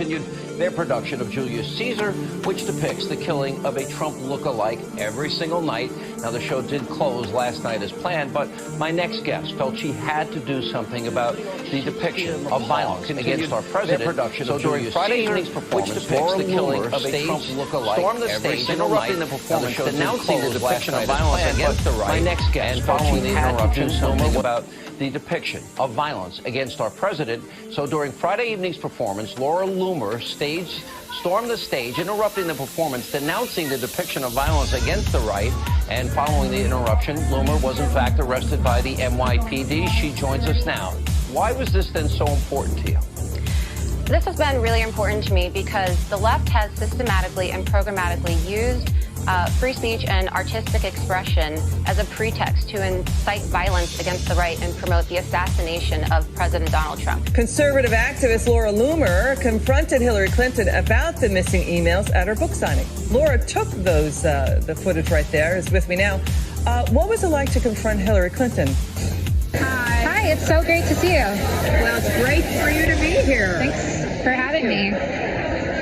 continued their production of Julius Caesar, which depicts the killing of a Trump look-alike every single night. Now, the show did close last night as planned, but my next guest felt she had to do something about the depiction of violence against our president. Production so during Friday evening's performance, which depicts the killing of a Trump look-alike stormed the stage, interrupting the performance, denouncing the depiction of violence against the right. My next guest, and following the interruption, something about the depiction of violence against our president. So during Friday evening's performance, Laura Loomer stormed the stage, interrupting the performance, denouncing the depiction of violence against the right. And following the interruption, Loomer was in fact arrested by the NYPD. She joins us now. Why was this then so important to you? This has been really important to me because the left has systematically and programmatically used free speech and artistic expression as a pretext to incite violence against the right and promote the assassination of President Donald Trump. Conservative activist Laura Loomer confronted Hillary Clinton about the missing emails at her book signing. Laura took those, the footage right there is with me now. What was it like to confront Hillary Clinton? Hi, it's so great to see you. Well, it's great for you to be here. Thanks for having me.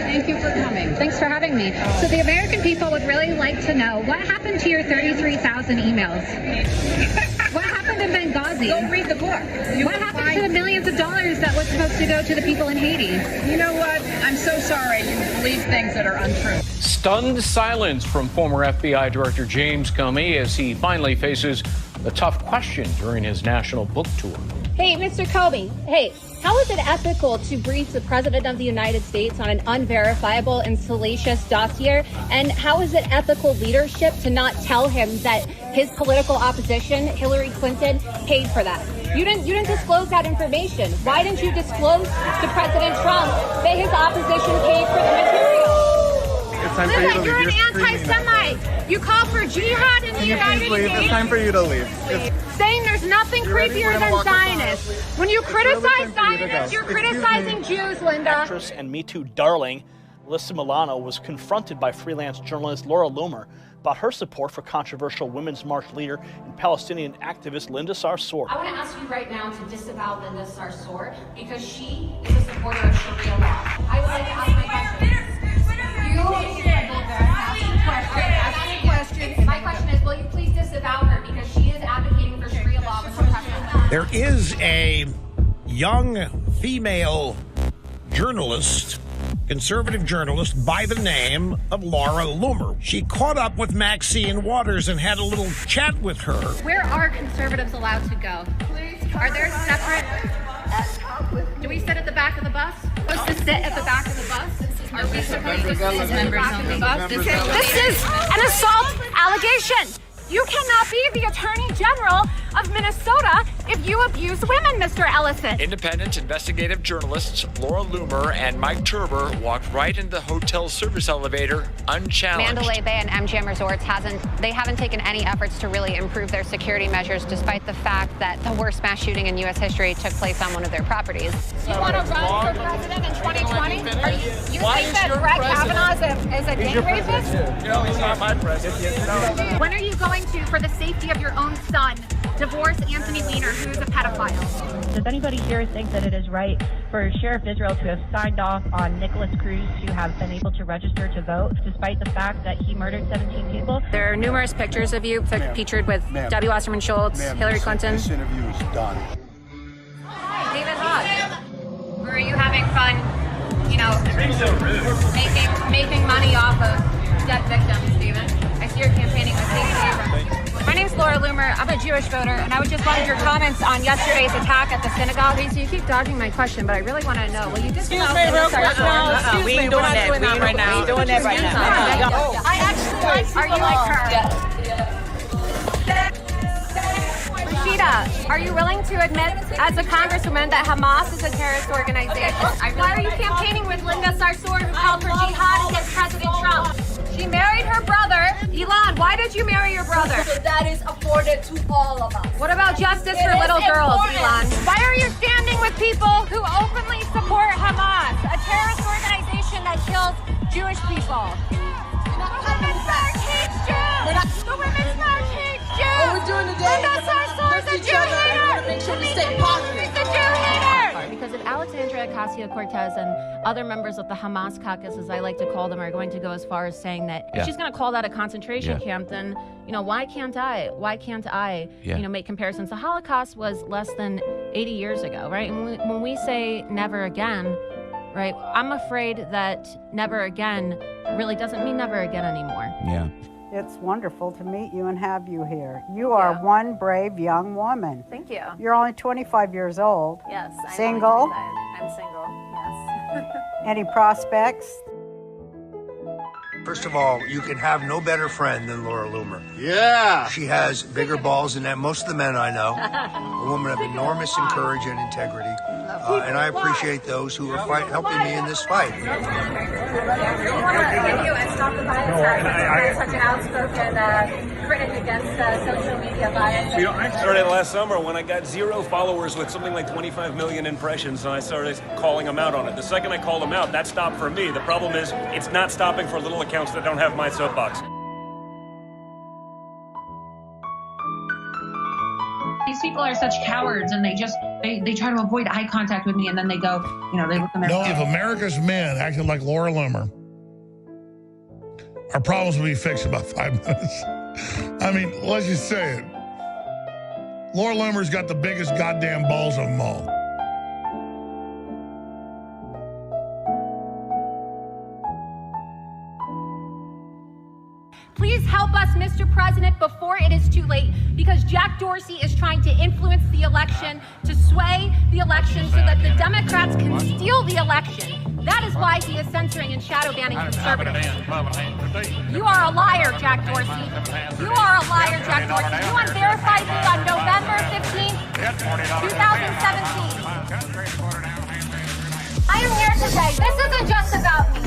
Thank you for coming. Thanks for having me. So the American people would really like to know what happened to your 33,000 emails. What happened in Benghazi? Go read the book. What happened to the millions of dollars that was supposed to go to the people in Haiti? You know what? I'm so sorry you believe things that are untrue. Stunned silence from former FBI Director James Comey as he finally faces a tough question during his national book tour. Hey, Mr. Comey. Hey, how is it ethical to brief the President of the United States on an unverifiable and salacious dossier? And how is it ethical leadership to not tell him that his political opposition, Hillary Clinton, paid for that? You didn't disclose that information. Why didn't you disclose to President Trump that his opposition paid for the material? Listen, you're an anti-Semite. You call for jihad in the United States. It's time for you to leave. Saying there's nothing creepier than Zionists. When you criticize Zionists, you're criticizing Jews, Linda. Actress and Me Too darling Alyssa Milano was confronted by freelance journalist Laura Loomer about her support for controversial Women's March leader and Palestinian activist Linda Sarsour. I want to ask you right now to disavow Linda Sarsour because she is a supporter of Sharia law. I would like to ask my question. My question is, will you please disavow her because she is advocating for Sharia law with her. There is a young female journalist, conservative journalist by the name of Laura Loomer. She caught up with Maxine Waters and had a little chat with her. Where are conservatives allowed to go? Are there separate? Do we sit at the back of the bus? Supposed to sit at the back of the bus? Are we supposed to sit at the back of the bus? This is an assault allegation. You cannot be the Attorney General of Minnesota if you abuse women, Mr. Ellison. Independent investigative journalists Laura Loomer and Mike Turber walked right into the hotel service elevator unchallenged. Mandalay Bay and MGM Resorts haven't taken any efforts to really improve their security measures, despite the fact that the worst mass shooting in U.S. history took place on one of their properties. You want to run for president in 2020? You think that Brett Kavanaugh is a date rapist? No, he's not my president. When are you going to, for the safety of your own son, divorce Anthony Weiner, who is a pedophile? Does anybody here think that it is right for Sheriff Israel to have signed off on Nicholas Cruz to have been able to register to vote, despite the fact that he murdered 17 people? There are numerous pictures of you featured with W. Wasserman Schultz, Hillary Clinton. This interview is done. David Hogg, or are you having fun, making money off of death victims, Stephen? I see you're campaigning with Stacey Abrams. My name's Laura Loomer. I'm a Jewish voter, and I would just wanted your comments on yesterday's attack at the synagogue. So you keep dodging my question, but I really want to know. Will you just Excuse me, real quick. No, we ain't doing that. We're not doing that right now. We're doing that right now. I actually like Are you like her? Rashida, are you willing to admit, as a congresswoman, that Hamas is a terrorist organization? Why are you campaigning with Linda Sarsour, who called for jihad against President Trump? She married her brother. Elon, why did you marry your brother? So that is afforded to all of us. What about justice for little girls, Elon? Why are you standing with people who openly support Hamas, a terrorist organization that kills Jewish people? The Women's March hates Jews! The Women's March hates Jews! What we're doing today Linda Sarsour is a Jew hater! Make sure we stay positive. She's a Jew hater! Because Because if Alexandria Ocasio-Cortez and other members of the Hamas caucus, as I like to call them, are going to go as far as saying that if she's going to call that a concentration camp, then, why can't I? Why can't I, make comparisons? The Holocaust was less than 80 years ago, right? And when we say never again, right, I'm afraid that never again really doesn't mean never again anymore. Yeah. It's wonderful to meet you and have you here. You are one brave young woman. Thank you. You're only 25 years old. Yes. Single? I'm single, yes. Any prospects? First of all, you can have no better friend than Laura Loomer. Yeah. She has bigger balls than most of the men I know. A woman of enormous courage and integrity. And I appreciate those who are helping me in this fight. I want to give you and stop the violence. Such an outspoken critic against social media violence. I started last summer when I got 0 followers with something like 25 million impressions, and I started calling them out on it. The second I called them out, that stopped for me. The problem is it's not stopping for little accounts that don't have my soapbox. These people are such cowards, and they try to avoid eye contact with me, and then they go, they look at me. No, if America's men acted like Laura Loomer, our problems will be fixed in about 5 minutes. I mean, let's just say it. Laura Loomer's got the biggest goddamn balls of them all. Please help us, Mr. President, before it is too late, because Jack Dorsey is trying to influence the election, to sway the election so that the Democrats can steal the election. That is why he is censoring and shadow banning conservatives. You are a liar, Jack Dorsey. You are a liar, Jack Dorsey. You unverified me on November 15th, 2017. I am here today. This isn't just about me.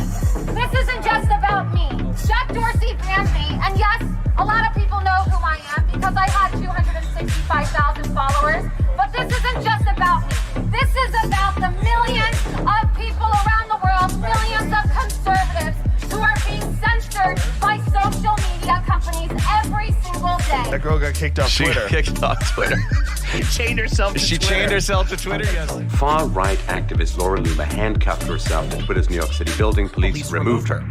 This isn't just about me. Jack Dorsey banned me, and yes, a lot of people know who I am because I had 265,000 followers, but this isn't just about me. This is about the millions of people around the world, millions of conservatives who are being censored by social media companies every single day. That girl got kicked off Twitter. She kicked off Twitter. She chained herself to Twitter. She chained herself to Twitter, yes. Far-right activist Laura Loomer handcuffed herself at Twitter's New York City building. Police removed her.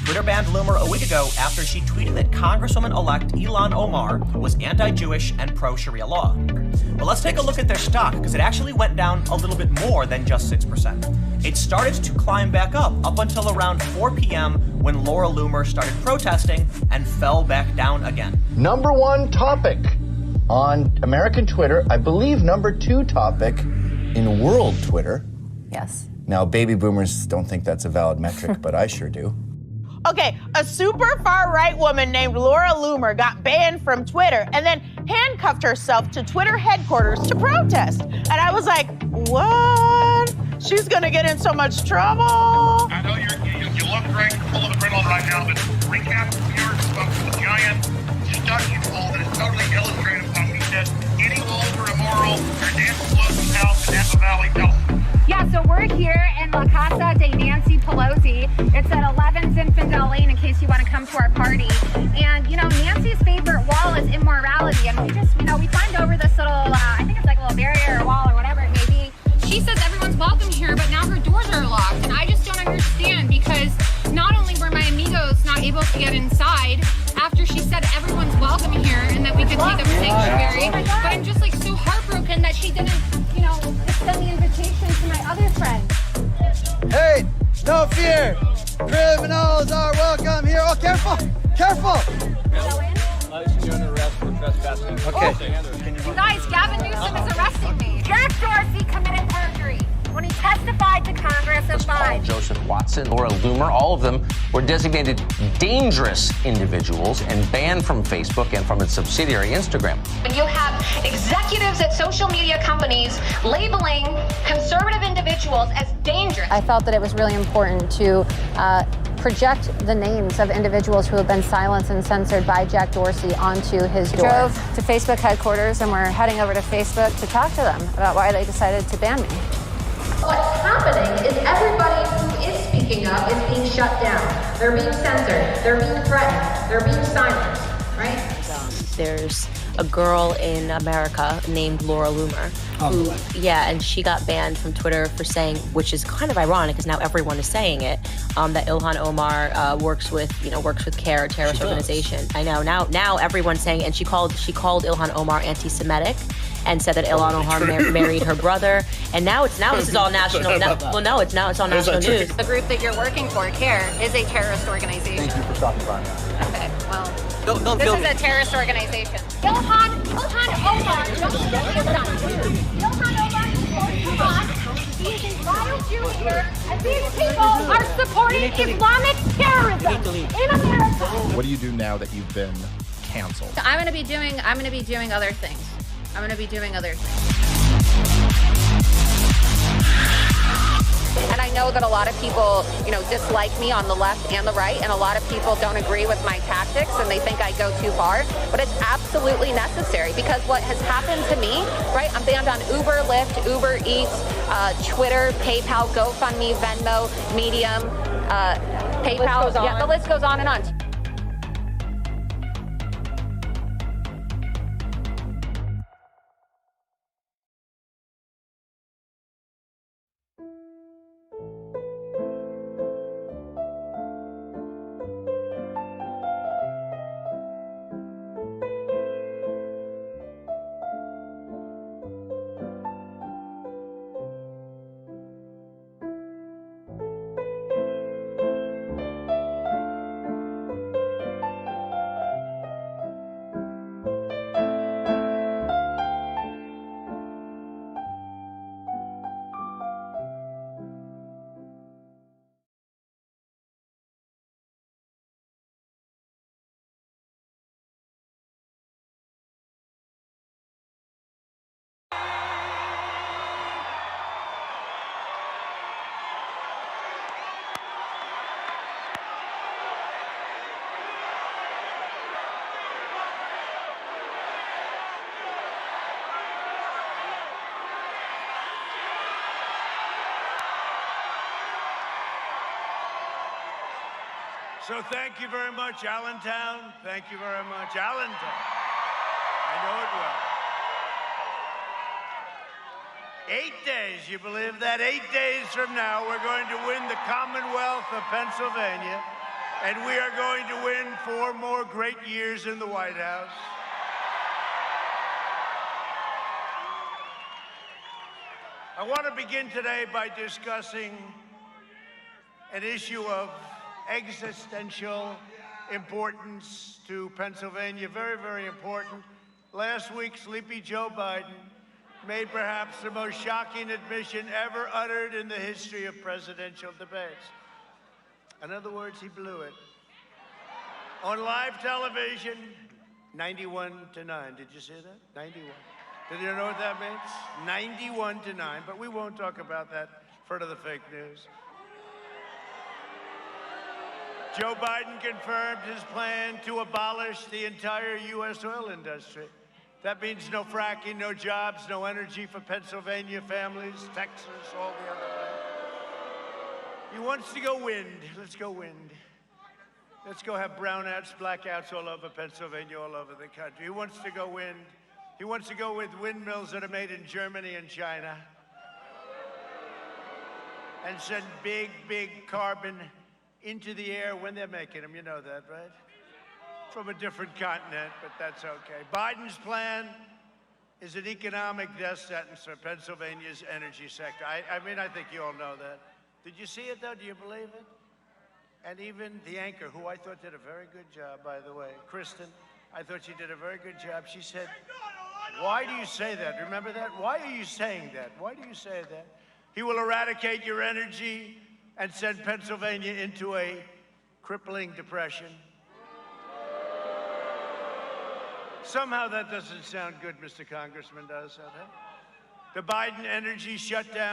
Twitter banned Loomer a week ago after she tweeted that Congresswoman-elect Ilhan Omar was anti-Jewish and pro-Sharia law. But let's take a look at their stock, because it actually went down a little bit more than just 6%. It started to climb back up until around 4 p.m. when Laura Loomer started protesting and fell back down again. Number 1 topic on American Twitter, I believe number 2 topic in world Twitter. Yes. Now, baby boomers don't think that's a valid metric, but I sure do. Okay, a super far-right woman named Laura Loomer got banned from Twitter and then handcuffed herself to Twitter headquarters to protest. And I was like, what? She's gonna get in so much trouble. I know you look great, full of adrenaline right now, but recap your spoke to the giant seduction poll that is totally illustrative of how he said any longer immoral or Nancy Pelosi's house in Napa Valley, California. Yeah, so we're here in La Casa de Nancy Pelosi. It's at 11 Zinfandel Lane in case you want to come to our party. And, Nancy's favorite wall is immorality. And we climbed over this little, I think it's like a little barrier or wall or whatever it may be. She says everyone's welcome here, but now her doors are locked. And I just don't understand because not only were my amigos not able to get inside after she said everyone's welcome here and that we could take up sanctuary, but I'm just so heartbroken that she didn't, extend the invitation to my other friend. Hey, no fear. Criminals are welcome here. Oh, careful, careful. You're under arrest for trespassing. Okay. You guys, Gavin Newsom is arresting me. Jack Dorsey committed perjury when he testified to Congress and lied. Joseph Watson, Laura Loomer, all of them were designated dangerous individuals and banned from Facebook and from its subsidiary Instagram. When you have executives at social media companies labeling conservative individuals as dangerous. I felt that it was really important to project the names of individuals who have been silenced and censored by Jack Dorsey onto his door. Drove to Facebook headquarters and we're heading over to Facebook to talk to them about why they decided to ban me. What's happening is everybody who is speaking up is being shut down. They're being censored. They're being threatened. They're being silenced, right? There's a girl in America named Laura Loomer. Yeah, and she got banned from Twitter for saying, which is kind of ironic because now everyone is saying it, that Ilhan Omar works with CARE, a terrorist organization. I know, now everyone's saying, and she called Ilhan Omar anti-Semitic and said that Ilhan Omar married her brother, and now this is all national. It's all national news. The group that you're working for, CARE, is a terrorist organization. Thank you for talking about that. Okay, well, Don't this kill is me. a terrorist organization. Ilhan Omar, don't get me done. Ilhan Omar supports Hamas. He is a vile Jew leader, and these people are supporting Islamic terrorism in America. What do you do now that you've been canceled? I'm going to be doing other things. And I know that a lot of people, dislike me on the left and the right, and a lot of people don't agree with my tactics and they think I go too far, but it's absolutely necessary because what has happened to me, right? I'm banned on Uber, Lyft, Uber Eats, Twitter, PayPal, GoFundMe, Venmo, Medium, PayPal. Yeah, the list goes on and on. So thank you very much, Allentown. Thank you very much, Allentown. I know it well. 8 days, you believe that? 8 days from now, we're going to win the Commonwealth of Pennsylvania, and we are going to win 4 more great years in the White House. I want to begin today by discussing an issue of existential importance to Pennsylvania, very, very important. Last week, sleepy Joe Biden made perhaps the most shocking admission ever uttered in the history of presidential debates. In other words, he blew it. On live television, 91-9. Did you see that? 91. Did you know what that means? 91-9, but we won't talk about that in front of the fake news. Joe Biden confirmed his plan to abolish the entire U.S. oil industry. That means no fracking, no jobs, no energy for Pennsylvania families, Texas, all the other way. He wants to go wind. Let's go wind. Let's go have brownouts, blackouts all over Pennsylvania, all over the country. He wants to go wind. He wants to go with windmills that are made in Germany and China. And send big, big carbon into the air when they're making them. You know that, right? From a different continent, but that's okay. Biden's plan is an economic death sentence for Pennsylvania's energy sector. I mean, I think you all know that. Did you see it, though? Do you believe it? And even the anchor, who I thought did a very good job, by the way, Kristen, I thought she did a very good job. She said, why do you say that? Remember that? Why are you saying that? Why do you say that? He will eradicate your energy and send Pennsylvania into a crippling depression. Somehow that doesn't sound good, Mr. Congressman, does it? The Biden energy shutdown